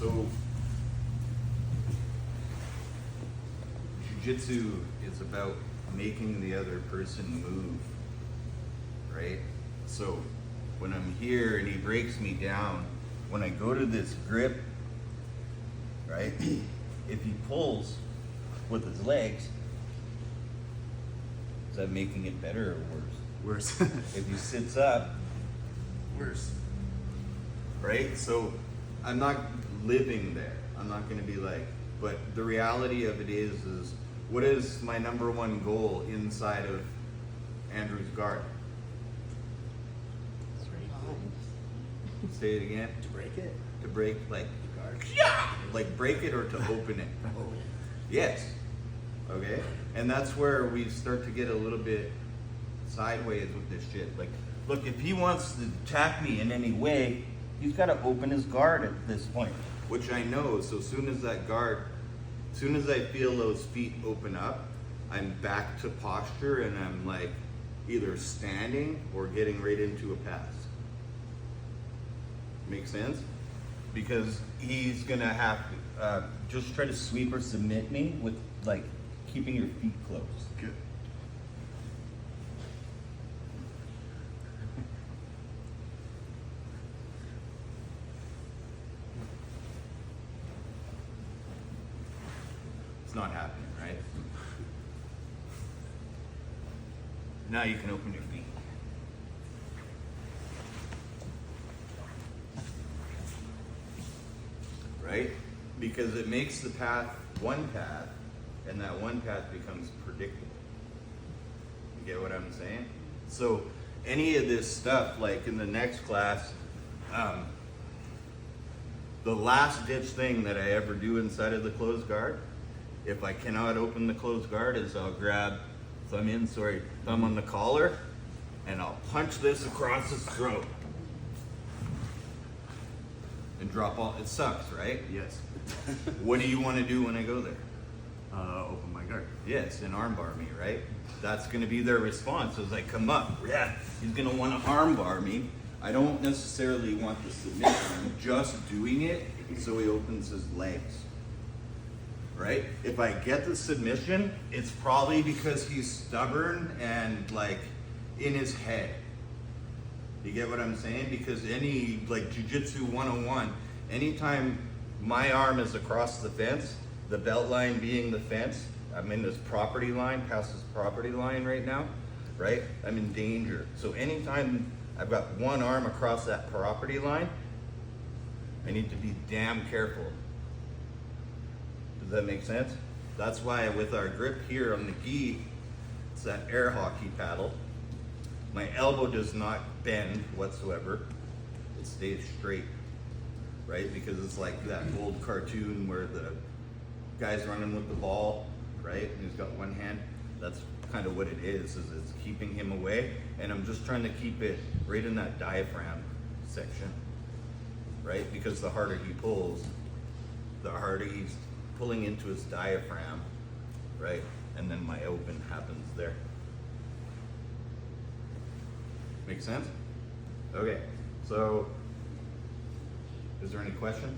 So jiu-jitsu is about making the other person move, right? So when I'm here and he breaks me down, when I go to this grip, right? If he pulls with his legs, is that making it better or worse? Worse. If he sits up, Worse. right? So I'm not living there. I'm not going to be like, but the reality of it is what is my number one goal inside of Andrew's guard? Say it again. To break it? To break, like, Guard. like break it or to open it. Oh. Yes. Okay. And that's where we start to get a little bit sideways with this shit. Like, look, if he wants to attack me in any way, he's got to open his guard at this point, which I know. So soon as that guard, soon as I feel those feet open up, I'm back to posture and I'm like either standing or getting right into a pass. Make sense? Because he's gonna have to just try to sweep or submit me with like keeping your feet closed. Good. It's not happening, right? Now you can open your feet. Right? Because it makes the path one path, and that one path becomes predictable. You get what I'm saying? So any of this stuff, like in the next class, the last ditch thing that I ever do inside of the closed guard, if I cannot open the closed guard, is I'll grab thumb on the collar, and I'll punch this across his throat. And drop all, it sucks, right? Yes. What do you want to do when I go there? Open my guard. Yes, and armbar me, right? That's going to be their response as I come up. Yeah, he's going to want to armbar me. I don't necessarily want the submission. I'm just doing it so he opens his legs, right? If I get the submission, it's probably because he's stubborn and like in his head. You get what I'm saying? Because any, like Jiu-Jitsu 101, anytime my arm is across the fence, the belt line being the fence, I'm in this property line, past this property line right now, right? I'm in danger. So anytime I've got one arm across that property line, I need to be damn careful. Does that make sense? That's why with our grip here on the gi, it's that air hockey paddle. My elbow does not bend whatsoever. It stays straight, right? Because it's like that old cartoon where the guy's running with the ball, right? And he's got one hand. That's kind of what it is it's keeping him away. And I'm just trying to keep it right in that diaphragm section, right? Because the harder he pulls, the harder he's pulling into his diaphragm, right? And then my open happens there. Make sense? Okay, so is there any question?